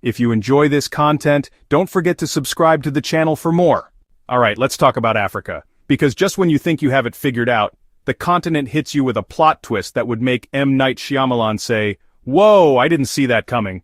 If you enjoy this content, don't forget to subscribe to the channel for more. Alright, let's talk about Africa. Because just when you think you have it figured out, the continent hits you with a plot twist that would make M. Night Shyamalan say, "Whoa, I didn't see that coming."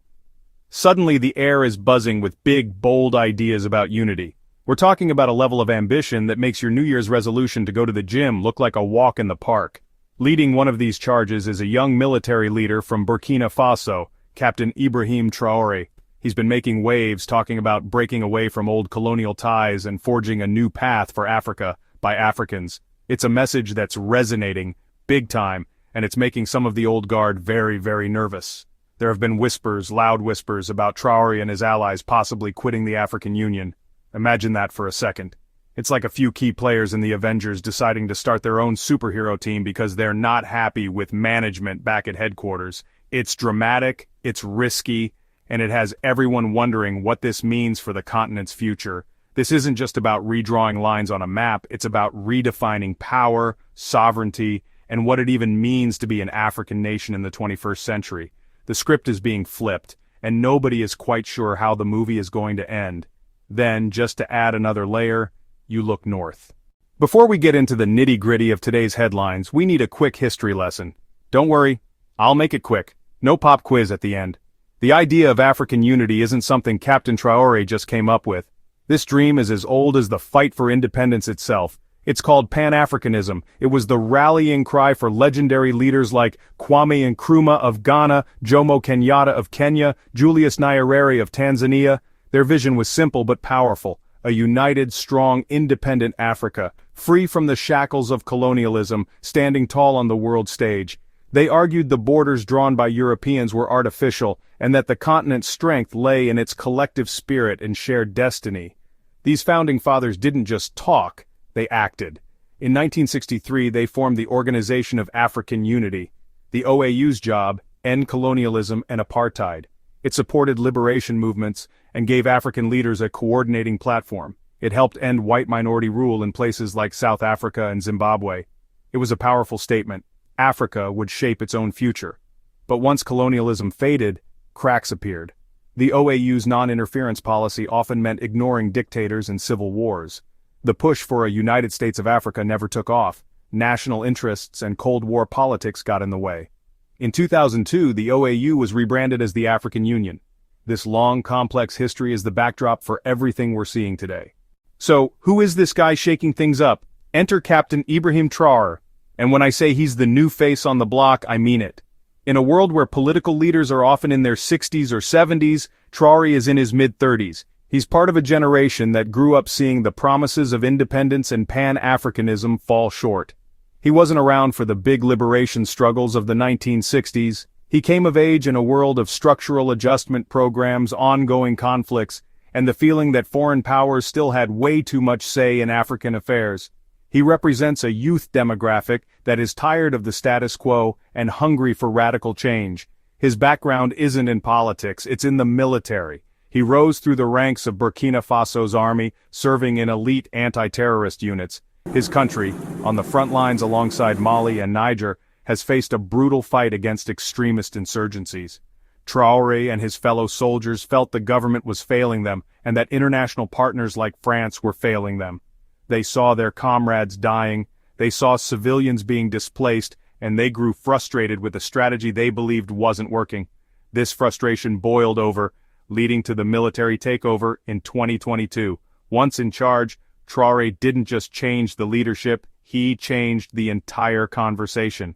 Suddenly the air is buzzing with big, bold ideas about unity. We're talking about a level of ambition that makes your New Year's resolution to go to the gym look like a walk in the park. Leading one of these charges is a young military leader from Burkina Faso, Captain Ibrahim Traoré. He's been making waves talking about breaking away from old colonial ties and forging a new path for Africa by Africans. It's a message that's resonating, big time, and it's making some of the old guard very, very nervous. There have been whispers, loud whispers, about Traoré and his allies possibly quitting the African Union. Imagine that for a second. It's like a few key players in the Avengers deciding to start their own superhero team because they're not happy with management back at headquarters. It's dramatic, it's risky, and it has everyone wondering what this means for the continent's future. This isn't just about redrawing lines on a map, it's about redefining power, sovereignty, and what it even means to be an African nation in the 21st century. The script is being flipped, and nobody is quite sure how the movie is going to end. Then, just to add another layer, you look north. Before we get into the nitty-gritty of today's headlines, we need a quick history lesson. Don't worry, I'll make it quick. No pop quiz at the end. The idea of African unity isn't something Captain Traoré just came up with. This dream is as old as the fight for independence itself. It's called Pan-Africanism. It was the rallying cry for legendary leaders like Kwame Nkrumah of Ghana, Jomo Kenyatta of Kenya, Julius Nyerere of Tanzania. Their vision was simple but powerful. A united, strong, independent Africa, free from the shackles of colonialism, standing tall on the world stage. They argued the borders drawn by Europeans were artificial, and that the continent's strength lay in its collective spirit and shared destiny. These founding fathers didn't just talk, they acted. In 1963 they formed the Organization of African Unity. The OAU's job, end colonialism and apartheid. It supported liberation movements and gave African leaders a coordinating platform. It helped end white minority rule in places like South Africa and Zimbabwe. It was a powerful statement. Africa would shape its own future. But once colonialism faded, cracks appeared. The OAU's non-interference policy often meant ignoring dictators and civil wars. The push for a United States of Africa never took off. National interests and Cold War politics got in the way. In 2002, the OAU was rebranded as the African Union. This long, complex history is the backdrop for everything we're seeing today. So, who is this guy shaking things up? Enter Captain Ibrahim Traoré. And when I say he's the new face on the block, I mean it. In a world where political leaders are often in their 60s or 70s, Traoré is in his mid-30s. He's part of a generation that grew up seeing the promises of independence and Pan-Africanism fall short. He wasn't around for the big liberation struggles of the 1960s. He came of age in a world of structural adjustment programs, ongoing conflicts, and the feeling that foreign powers still had way too much say in African affairs. He represents a youth demographic that is tired of the status quo and hungry for radical change. His background isn't in politics, it's in the military. He rose through the ranks of Burkina Faso's army, serving in elite anti-terrorist units. His country, on the front lines alongside Mali and Niger, has faced a brutal fight against extremist insurgencies. Traoré and his fellow soldiers felt the government was failing them and that international partners like France were failing them. They saw their comrades dying, they saw civilians being displaced, and they grew frustrated with a strategy they believed wasn't working. This frustration boiled over, leading to the military takeover in 2022. Once in charge, Traoré didn't just change the leadership, he changed the entire conversation.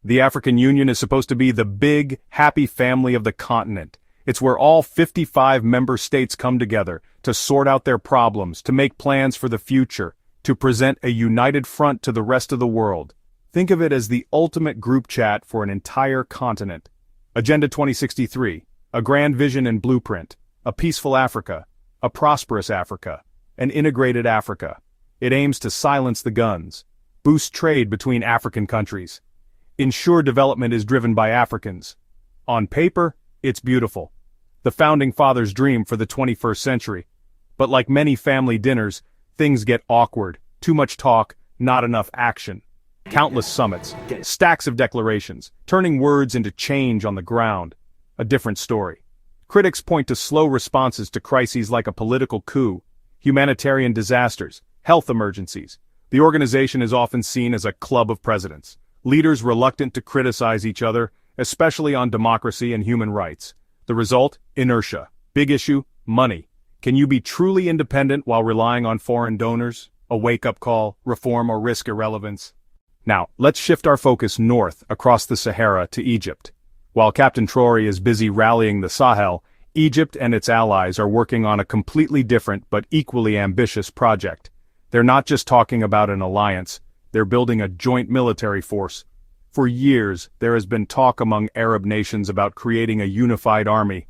The African Union is supposed to be the big, happy family of the continent. It's where all 55 member states come together to sort out their problems, to make plans for the future, to present a united front to the rest of the world. Think of it as the ultimate group chat for an entire continent. Agenda 2063, a grand vision and blueprint, a peaceful Africa, a prosperous Africa, an integrated Africa. It aims to silence the guns, boost trade between African countries, ensure development is driven by Africans. On paper, it's beautiful. The founding fathers' dream for the 21st century. But like many family dinners, things get awkward. Too much talk, not enough action. Countless summits, stacks of declarations, turning words into change on the ground. A different story. Critics point to slow responses to crises like a political coup, humanitarian disasters, health emergencies. The organization is often seen as a club of presidents, leaders reluctant to criticize each other, especially on democracy and human rights. The result? Inertia. Big issue? Money. Can you be truly independent while relying on foreign donors? A wake-up call, reform, or risk irrelevance? Now, let's shift our focus north across the Sahara to Egypt. While Captain Traoré is busy rallying the Sahel, Egypt and its allies are working on a completely different but equally ambitious project. They're not just talking about an alliance, they're building a joint military force. For years, there has been talk among Arab nations about creating a unified army.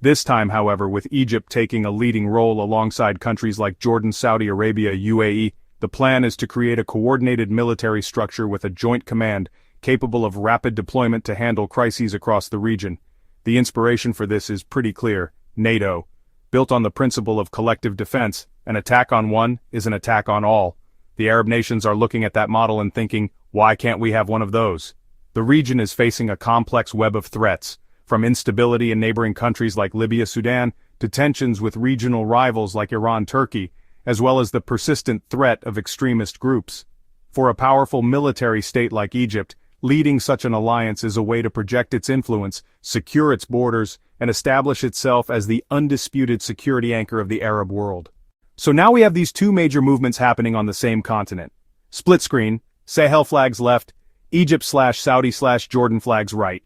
This time, however, with Egypt taking a leading role alongside countries like Jordan, Saudi Arabia, UAE, the plan is to create a coordinated military structure with a joint command capable of rapid deployment to handle crises across the region. The inspiration for this is pretty clear: NATO. Built on the principle of collective defense, an attack on one is an attack on all. The Arab nations are looking at that model and thinking, why can't we have one of those? The region is facing a complex web of threats, from instability in neighboring countries like Libya, Sudan, to tensions with regional rivals like Iran, Turkey, as well as the persistent threat of extremist groups. For a powerful military state like Egypt, leading such an alliance is a way to project its influence, secure its borders, and establish itself as the undisputed security anchor of the Arab world. So now we have these two major movements happening on the same continent. Split screen, Sahel flags left, Egypt/Saudi/Jordan flags right.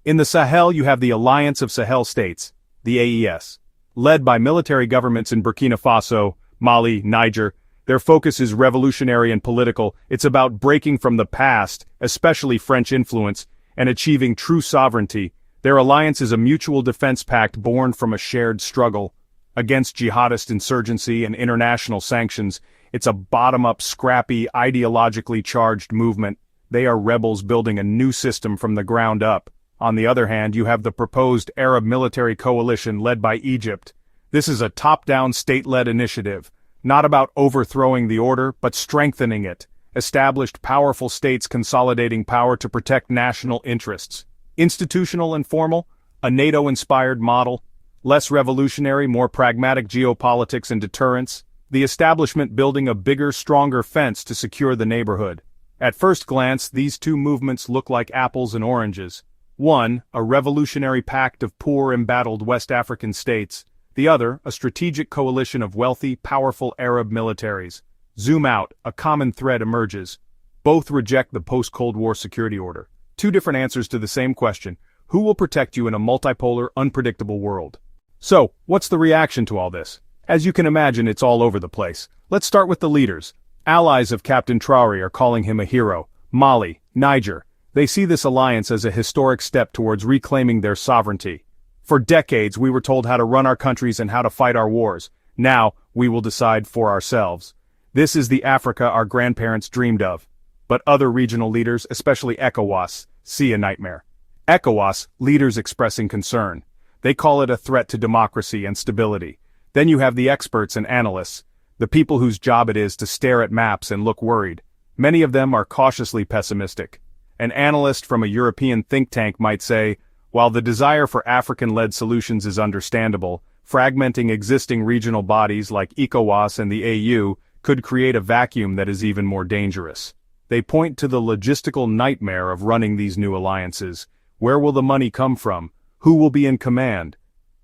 In the Sahel you have the Alliance of Sahel States, the AES, led by military governments in Burkina Faso, Mali, Niger. Their focus is revolutionary and political. It's about breaking from the past, especially French influence, and achieving true sovereignty. Their alliance is a mutual defense pact born from a shared struggle against jihadist insurgency and international sanctions. It's a bottom-up, scrappy, ideologically charged movement. They are rebels building a new system from the ground up. On the other hand, you have the proposed Arab military coalition led by Egypt. This is a top-down, state-led initiative, not about overthrowing the order, but strengthening it. Established powerful states consolidating power to protect national interests. Institutional and formal, a NATO-inspired model. Less revolutionary, more pragmatic geopolitics and deterrence. The establishment building a bigger, stronger fence to secure the neighborhood. At first glance, these two movements look like apples and oranges. One, a revolutionary pact of poor, embattled West African states. The other, a strategic coalition of wealthy, powerful Arab militaries. Zoom out, a common thread emerges. Both reject the post-Cold War security order. Two different answers to the same question: who will protect you in a multipolar, unpredictable world? So, what's the reaction to all this? As you can imagine, it's all over the place. Let's start with the leaders. Allies of Captain Traoré are calling him a hero. Mali, Niger. They see this alliance as a historic step towards reclaiming their sovereignty. For decades, we were told how to run our countries and how to fight our wars. Now, we will decide for ourselves. This is the Africa our grandparents dreamed of. But other regional leaders, especially ECOWAS, see a nightmare. ECOWAS, leaders expressing concern. They call it a threat to democracy and stability. Then you have the experts and analysts, the people whose job it is to stare at maps and look worried. Many of them are cautiously pessimistic. An analyst from a European think tank might say, while the desire for African-led solutions is understandable, fragmenting existing regional bodies like ECOWAS and the AU could create a vacuum that is even more dangerous. They point to the logistical nightmare of running these new alliances. Where will the money come from? Who will be in command?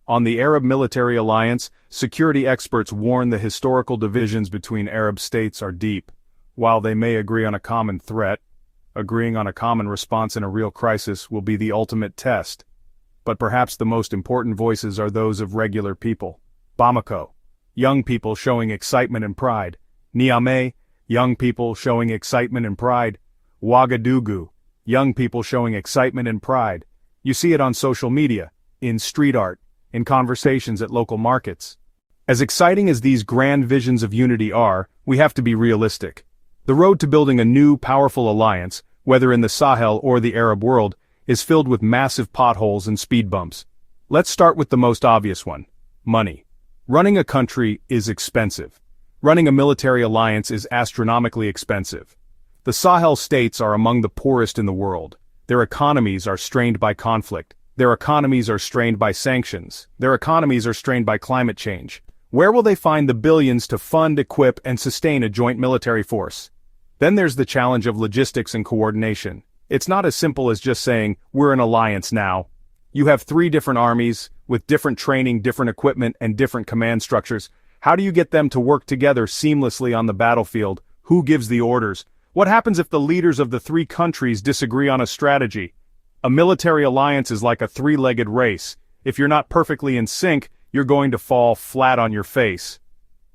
On the Arab military alliance, security experts warn the historical divisions between Arab states are deep. While they may agree on a common threat, agreeing on a common response in a real crisis will be the ultimate test. But perhaps the most important voices are those of regular people. Bamako, young people showing excitement and pride. Niamey, young people showing excitement and pride. Ouagadougou, young people showing excitement and pride. You see it on social media, in street art, in conversations at local markets. As exciting as these grand visions of unity are, we have to be realistic. The road to building a new, powerful alliance, whether in the Sahel or the Arab world, is filled with massive potholes and speed bumps. Let's start with the most obvious one: money. Running a country is expensive. Running a military alliance is astronomically expensive. The Sahel states are among the poorest in the world. Their economies are strained by conflict. Their economies are strained by sanctions. Their economies are strained by climate change. Where will they find the billions to fund, equip, and sustain a joint military force? Then there's the challenge of logistics and coordination. It's not as simple as just saying, we're an alliance now. You have 3 different armies, with different training, different equipment, and different command structures. How do you get them to work together seamlessly on the battlefield? Who gives the orders? What happens if the leaders of the 3 countries disagree on a strategy? A military alliance is like a 3-legged race. If you're not perfectly in sync, you're going to fall flat on your face.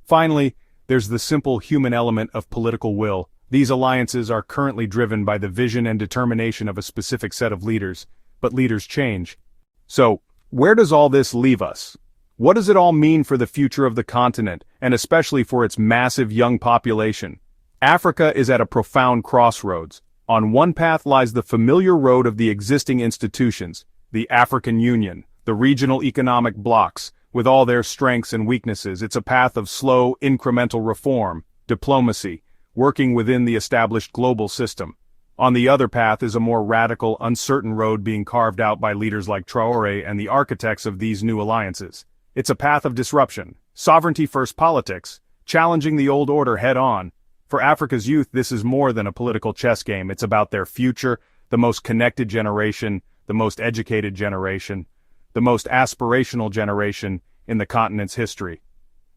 Finally, there's the simple human element of political will. These alliances are currently driven by the vision and determination of a specific set of leaders, but leaders change. So, where does all this leave us? What does it all mean for the future of the continent, and especially for its massive young population? Africa is at a profound crossroads. On one path lies the familiar road of the existing institutions, the African Union, the regional economic blocs, with all their strengths and weaknesses. It's a path of slow, incremental reform, diplomacy, working within the established global system. On the other path is a more radical, uncertain road being carved out by leaders like Traoré and the architects of these new alliances. It's a path of disruption, sovereignty-first politics, challenging the old order head-on. For Africa's youth, this is more than a political chess game. It's about their future, the most connected generation, the most educated generation, the most aspirational generation in the continent's history.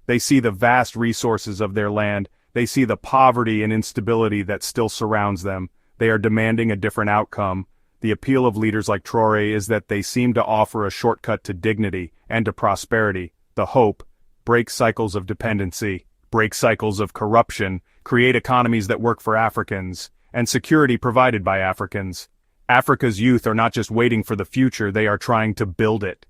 They see the vast resources of their land. They see the poverty and instability that still surrounds them. They are demanding a different outcome. The appeal of leaders like Traoré is that they seem to offer a shortcut to dignity and to prosperity, the hope, break cycles of dependency, break cycles of corruption, create economies that work for Africans, and security provided by Africans. Africa's youth are not just waiting for the future, they are trying to build it.